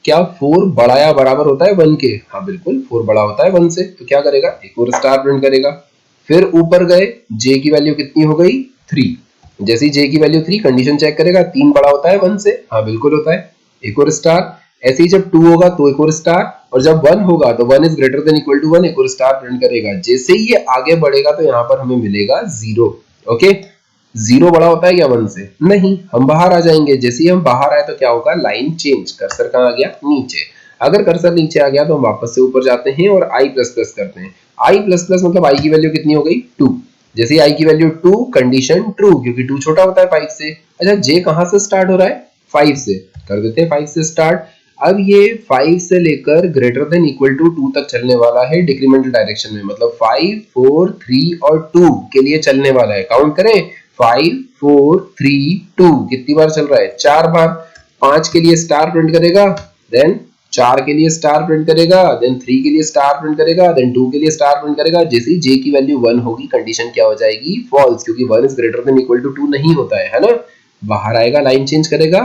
Speaker 1: क्या 4 बड़ा या बराबर होता है 1 के? हाँ बिल्कुल, 4 बड़ा होता है 1 से, तो क्या करेगा? एक और स्टार प्रिंट करेगा। फिर ऊपर गए, j की वैल्यू कितनी हो गई? 3। जैसे ही j की वैल्यू 3, कंडीशन चेक करेगा, 3 बड़ा होता है 1 से, हाँ बिल्कुल होता है, एक और स्टार। ऐसे ही जब 2 होगा तो एक और स्टार, और जब 1 होगा तो 1 is greater than equal to 1, एक और स्टार प्रिंट करेगा। जैसे ही ये आगे बढ़ेगा तो यहाँ पर हमें मिलेगा 0, ओके। 0 बड़ा होता है क्या 1 से? नहीं, हम बाहर आ जाएंगे। जैसे ही हम बाहर आए तो क्या होगा? लाइन चेंज, कर्सर कहाँ आ गया? नीचे। अगर कर्सर नीचे आ गया तो हम वापस से ऊपर जाते हैं और i प्लस प्लस करते हैं। i प्लस प्लस मतलब i की वैल्यू कितनी हो गई? 2। जैसे ही i की वैल्यू 2, कंडीशन ट्रू, क्योंकि 2 छोटा होता है 5 से। अच्छा, j कहां से स्टार्ट हो रहा है? 5 से, कर देते हैं 5 से स्टार्ट। अब ये 5 से लेकर ग्रेटर देन इक्वल टू 2 तक चलने वाला है डिक्रीमेंटल डायरेक्शन में, मतलब 5 4 3 और 2 के लिए चलने वाला है। काउंट करें, 5 4 3 2, कितनी बार चल रहा है? 4 बार। 5 के लिए स्टार प्रिंट करेगा, देन 4 के लिए स्टार प्रिंट करेगा, देन 3 के लिए स्टार प्रिंट करेगा, देन 2 के लिए स्टार प्रिंट करेगा। जैसे ही j की वैल्यू 1 होगी, कंडीशन क्या हो जाएगी? फॉल्स, क्योंकि 1 is greater than equal to 2 नहीं होता है ना। बाहर आएगा, लाइन चेंज करेगा,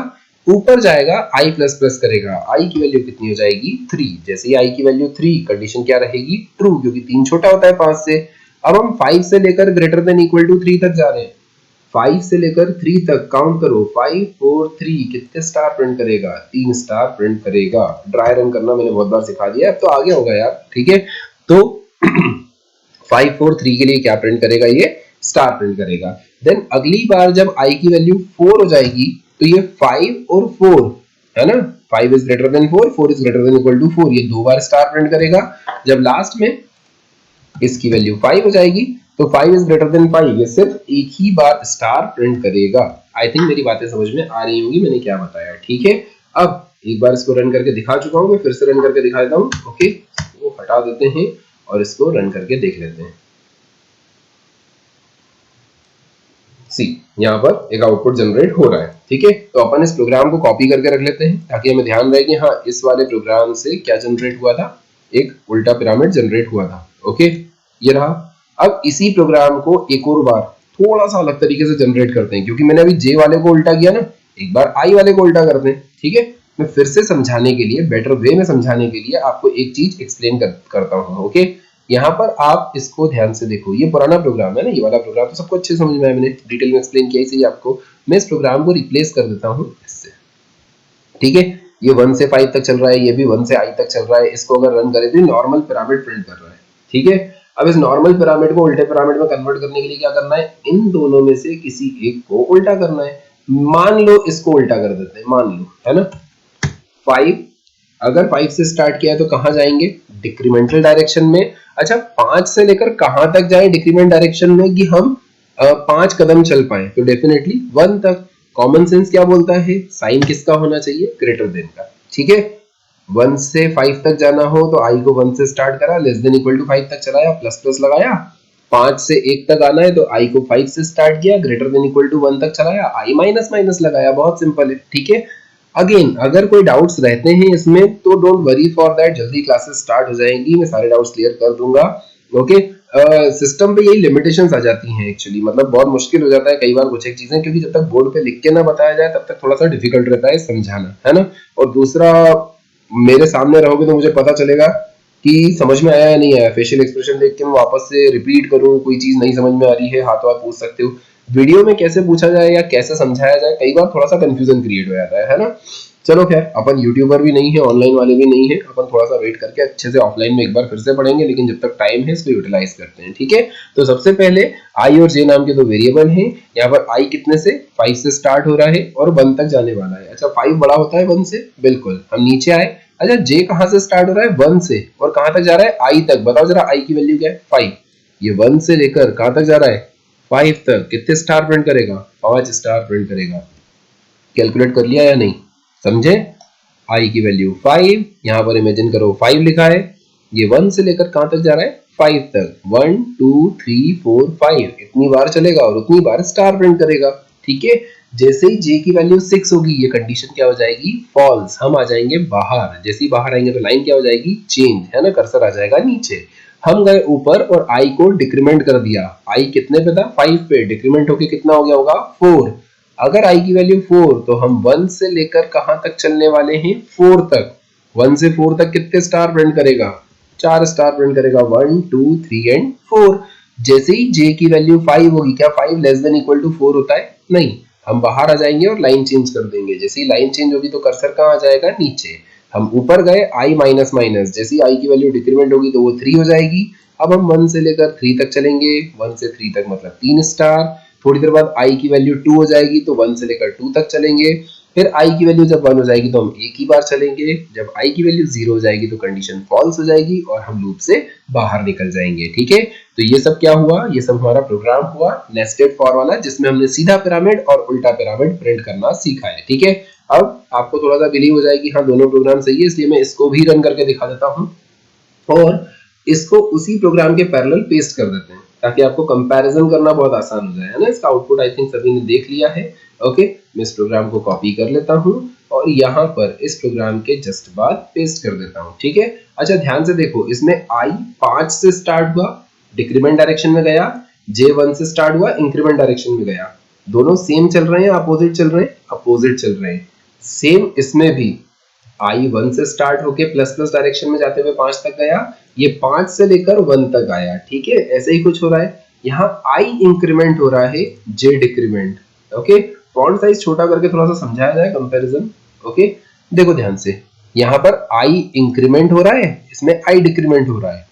Speaker 1: ऊपर जाएगा i प्लस प्लस करेगा, i की वैल्यू कितनी हो जाएगी 3। जैसे ही i की वैल्यू 3, कंडीशन क्या रहेगी ट्रू, क्योंकि 3 छोटा होता है 5 से। अब हम 5 से लेकर ग्रेटर देन इक्वल टू 3 तक जा रहे हैं। 5 से लेकर 3 तक काउंट करो, 5 4 3 कितने स्टार प्रिंट करेगा 3 स्टार प्रिंट करेगा। ड्राई रन करना मैंने बहुत बार सिखा दिया, अब तो आगे होगा यार, ठीक है। तो 5 4 3 के लिए क्या प्रिंट करेगा, ये स्टार प्रिंट करेगा। देन अगली बार जब i की वैल्यू 4 हो जाएगी तो ये 5 और 4 है ना, 5 is greater than 4, 4 is greater than equal to 4, ये 2 बार स्टार प्रिंट करेगा। जब लास्ट में इसकी वैल्यू 5 हो जाएगी तो 5 इज ग्रेटर देन 5, ये सिर्फ एक ही बार स्टार प्रिंट करेगा। आई थिंक मेरी बातें समझ में आ रही होंगी, मैंने क्या बताया, ठीक है। अब एक बार इसको रन करके दिखा चुका हूं, मैं फिर से रन करके दिखा देता हूं। ओके, वो हटा देते हैं और इसको रन करके देख लेते हैं। सी, यहाँ पर एक आउटपुट जनरेट हो रहा है, ठीक है। तो अपन इस प्रोग्राम को कॉपी करके रख लेते हैं ताकि हमें ध्यान रहे कि हाँ इस वाले प्रोग्राम से क्या जनरेट हुआ था, एक उल्टा पिरामिड जनरेट हुआ था। ओके, ये रहा। अब इसी प्रोग्राम को एक और बार थोड़ा सा अलग तरीके से जनरेट करते हैं, क्योंकि मैंने अभी जे वाले को उल्टा किया ना, एक बार आई वाले को उल्टा करते हैं, ठीक है। मैं फिर से समझाने के लिए, बेटर वे में समझाने के लिए आपको एक चीज एक्सप्लेन करता हूँ। ओके, यहाँ पर आप इसको ध्यान से देखो, ये पुराना प्रोग्राम है ना, ये वाला प्रोग्राम तो सबको अच्छे समझ में आया, मैंने डिटेल में एक्सप्लेन किया, इसलिए आपको मैं इस प्रोग्राम को रिप्लेस कर देता हूँ इससे, ठीक है। ये 1 से 5 तक चल रहा है, ये भी 1 से i तक चल रहा है। इसको अगर रन करें तो नॉर्मल पिरामिड प्रिंट कर रहा है, ठीक है। अब इस नॉर्मल पिरामिड को उल्टे पिरामिड में कन्वर्ट करने के लिए क्या करना है, इन दोनों में से किसी एक को उल्टा करना है। मान लो इसको उल्टा कर देते हैं, मान लो, है ना। 5, अगर 5 से स्टार्ट किया है तो कहां जाएंगे, डिक्रीमेंटल डायरेक्शन में। अच्छा, 5 से लेकर कहां तक जाए डिक्रीमेंट डायरेक्शन में कि हम 5 कदम चल पाए, तो डेफिनेटली 1 तक। कॉमन सेंस क्या बोलता है, साइन किसका होना चाहिए, ग्रेटर देन का, ठीक है। 1 से 5 तक जाना हो तो i को 1 से स्टार्ट करा, लेस देन इक्वल टू 5 तक चलाया, प्लस प्लस लगाया। 5 से 1 तक आना है तो i को 5 से स्टार्ट किया, ग्रेटर देन इक्वल टू 1 तक चलाया, i माइनस माइनस लगाया, बहुत सिंपल है, ठीक है। अगेन अगर कोई डाउट्स रहते हैं इसमें तो डोंट वरी फॉर दैट, जल्दी क्लासेस स्टार्ट हो जाएंगी, मैं सारे डाउट्स क्लियर कर दूंगा। ओके, सिस्टम पे यही लिमिटेशंस आ जाती हैं एक्चुअली, मतलब बहुत मुश्किल हो जाता है कई बार कुछ एक चीजें, क्योंकि जब तक बोर्ड पे लिख के ना बताया जाए तब तक थोड़ा सा डिफिकल्ट रहता है समझाना, है ना। और दूसरा, मेरे सामने रहोगे तो मुझे पता चलेगा कि समझ में आया या नहीं आया। फेशियल एक्सप्रेशन देख के मैं वापस से रिपीट करूं, कोई चीज नहीं समझ में आ रही है, हाथों हाथ पूछ सकते हो। वीडियो में कैसे पूछा जाए या कैसे समझाया जाए, कई बार थोड़ा सा कंफ्यूजन क्रिएट हो जाता है ना। चलो खैर, अपन यूट्यूबर भी नहीं है, ऑनलाइन वाले भी नहीं है, अपन थोड़ा सा वेट करके अच्छे से ऑफलाइन में एक बार फिर से पढ़ेंगे, लेकिन जब तक टाइम है इसको यूटिलाइज करते हैं, ठीक है। तो सबसे पहले आई और जे नाम के दो वेरिएबल हैं। यहाँ पर आई कितने से, 5 से स्टार्ट हो रहा है और 1 तक जाने वाला है। अच्छा, 5 बड़ा होता है 1 से, बिल्कुल, हम नीचे आए। अच्छा, जे कहाँ से स्टार्ट हो रहा है, 1 से, और कहाँ तक जा रहा है, आई तक। बताओ जरा आई की वैल्यू क्या है, 5। ये 1 से लेकर कहाँ तक जा रहा है, 5 तक। कितने स्टार प्रिंट करेगा, 5 स्टार प्रिंट करेगा। कैलकुलेट कर लिया या नहीं, समझे। आई की वैल्यू 5, यहाँ पर इमेजिन करो 5 लिखा है, ये 1 से लेकर कहां तक जा रहा है, 5 तक। 1 2 3 4 5 इतनी बार चलेगा और उतनी बार स्टार प्रिंट करेगा, ठीक है। जैसे ही जे की वैल्यू 6 होगी, ये कंडीशन क्या हो जाएगी, फॉल्स। हम आ जाएंगे बाहर, जैसे ही बाहर आएंगे तो लाइन क्या हो जाएगी, चेंज, है ना, कर्सर आ जाएगा नीचे। हम गए ऊपर और आई को डिक्रीमेंट कर दिया। आई कितने पे था, 5 पे, डिक्रीमेंट होके कितना हो गया होगा, 4। अगर i की वैल्यू 4 तो हम 1 से लेकर कहां तक चलने वाले हैं, 4 तक। 1 से 4 तक कितने स्टार प्रिंट करेगा, 4 स्टार प्रिंट करेगा, 1 2 3 एंड 4। जैसे ही j की वैल्यू 5 होगी, क्या 5 लेस देन इक्वल टू 4 होता है, नहीं। हम बाहर आ जाएंगे और लाइन चेंज कर देंगे। जैसे ही लाइन चेंज होगी तो कर्सर कहां आ जाएगा, नीचे। हम ऊपर गए, i माइनस माइनस, जैसे ही i की वैल्यू डिक्रीमेंट होगी तो वो 3 हो जाएगी। अब हम 1 से लेकर 3 तक चलेंगे, 1 से 3 तक मतलब 3 स्टार। थोड़ी देर बाद i की वैल्यू 2 हो जाएगी तो 1 से लेकर 2 तक चलेंगे। फिर i की वैल्यू जब 1 हो जाएगी तो हम एक ही बार चलेंगे। जब i की वैल्यू 0 हो जाएगी तो कंडीशन फॉल्स हो जाएगी और हम लूप से बाहर निकल जाएंगे, ठीक है। तो ये सब क्या हुआ, ये सब हमारा प्रोग्राम हुआ नेस्टेड फॉर वाला, जिसमें हमने सीधा पिरामिड और उल्टा पिरामिड प्रिंट करना सीखा है, ठीक है। अब आपको थोड़ा सा बिलीव हो जाएगी, हाँ दोनों प्रोग्राम सही है, इसलिए मैं इसको भी रन करके दिखा देता हूँ और इसको उसी प्रोग्राम के पैरेलल पेस्ट कर देते हैं ताकि आपको कंपैरिजन करना बहुत आसान हो जाए, है ना। इसका आउटपुट आई थिंक सभी ने देख लिया है। ओके, मैं इस प्रोग्राम को कॉपी कर लेता हूं और यहाँ पर इस प्रोग्राम के जस्ट बाद पेस्ट कर देता हूं, ठीक है। अच्छा, ध्यान से देखो, इसमें i 5 से स्टार्ट हुआ, डिक्रीमेंट डायरेक्शन में गया, j 1 से स्टार्ट हुआ, इंक्रीमेंट डायरेक्शन में गया। दोनों सेम चल रहे हैं, अपोजिट चल रहे हैं, अपोजिट चल रहे हैं। सेम इसमें भी I1 से स्टार्ट होके प्लस प्लस डायरेक्शन में जाते हुए 5 तक गया, ये 5 से लेकर 1 तक आया, ठीक है। ऐसे ही कुछ हो रहा है, यहाँ I इंक्रीमेंट हो रहा है, J decrement. Okay, font size छोटा करके थोड़ा सा समझाया जाए कंपैरिजन। ओके, देखो ध्यान से, यहाँ पर I इंक्रीमेंट हो रहा है, इसमें I डिक्रीमेंट हो रहा है,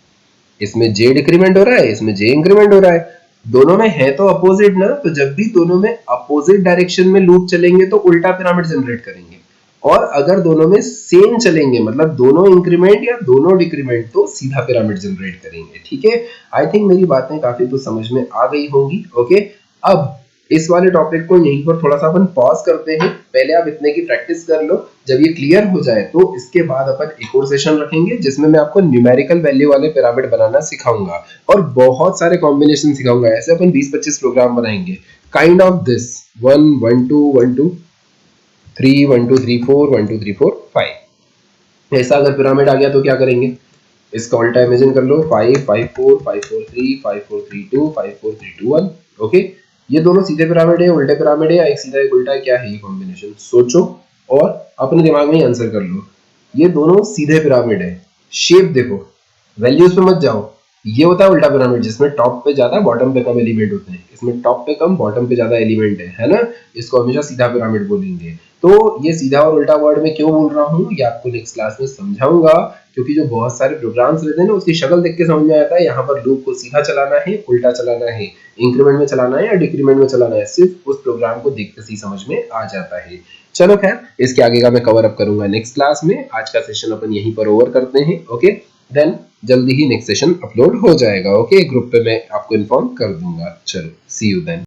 Speaker 1: इसमें J डिक्रीमेंट हो रहा है, इसमें J इंक्रीमेंट हो रहा है। दोनों में है तो अपोजिट ना, तो जब भी दोनों में अपोजिट डायरेक्शन में लूप चलेंगे तो उल्टा पिरामिड जनरेट करेंगे, और अगर दोनों में सेम चलेंगे मतलब दोनों इंक्रीमेंट या दोनों डिक्रीमेंट तो सीधा पिरामिड जनरेट करेंगे, ठीक है। आई थिंक मेरी बातें काफी तो समझ में आ गई होंगी। ओके, अब इस वाले टॉपिक को यहीं पर थोड़ा सा अपन पॉज करते हैं, पहले आप इतने की प्रैक्टिस कर लो, जब ये क्लियर हो जाए तो इसके बाद अपन एक और सेशन रखेंगे जिसमें मैं आपको न्यूमेरिकल वैल्यू वाले पिरामिड बनाना सिखाऊंगा और बहुत सारे कॉम्बिनेशन सिखाऊंगा। ऐसे अपन 20-25 प्रोग्राम बनाएंगे काइंड ऑफ दिस 1 1 2 1 2 3 1 2 3 4 1 2 3 4 5। ऐसा अगर पिरामिड आ गया तो क्या करेंगे, इसका उल्टा इमेजिन कर लो, 5 5 4 5 4 3 5 4 3 2 5 4 3 2 1। ओके, ये दोनों सीधे पिरामिड है, उल्टे पिरामिड है, या एक सीधा एक उल्टा है, क्या है ये कॉम्बिनेशन, सोचो और अपने दिमाग में ही आंसर कर लो। ये दोनों सीधे पिरामिड है, शेप देखो, वैल्यूज पे मत जाओ। ये होता है उल्टा पिरामिड जिसमें टॉप पे ज्यादा बॉटम पे कम एलिमेंट होते हैं, इसमें टॉप पे कम बॉटम पे ज्यादा एलिमेंट है ना, इसको हमेशा सीधा पिरामिड बोलेंगे। तो ये सीधा और उल्टा वर्ड में क्यों बोल रहा हूँ ये आपको नेक्स्ट क्लास में समझाऊंगा, क्योंकि जो बहुत सारे प्रोग्राम्स रहते हैं ना उसकी शक्ल देख के समझ में आता है यहाँ पर लूप को सीधा चलाना है, उल्टा चलाना है, इंक्रीमेंट में चलाना है या डिक्रीमेंट में चलाना है, सिर्फ उस प्रोग्राम को देखते ही समझ में आ जाता है। चलो खैर, इसके आगे का मैं कवर अप करूंगा नेक्स्ट क्लास में। आज का सेशन अपन यहीं पर ओवर करते हैं। ओके, देन जल्दी ही नेक्स्ट सेशन अपलोड हो जाएगा। ओके, ग्रुप पे मैं आपको इन्फॉर्म कर दूंगा। चलो, सी यू देन।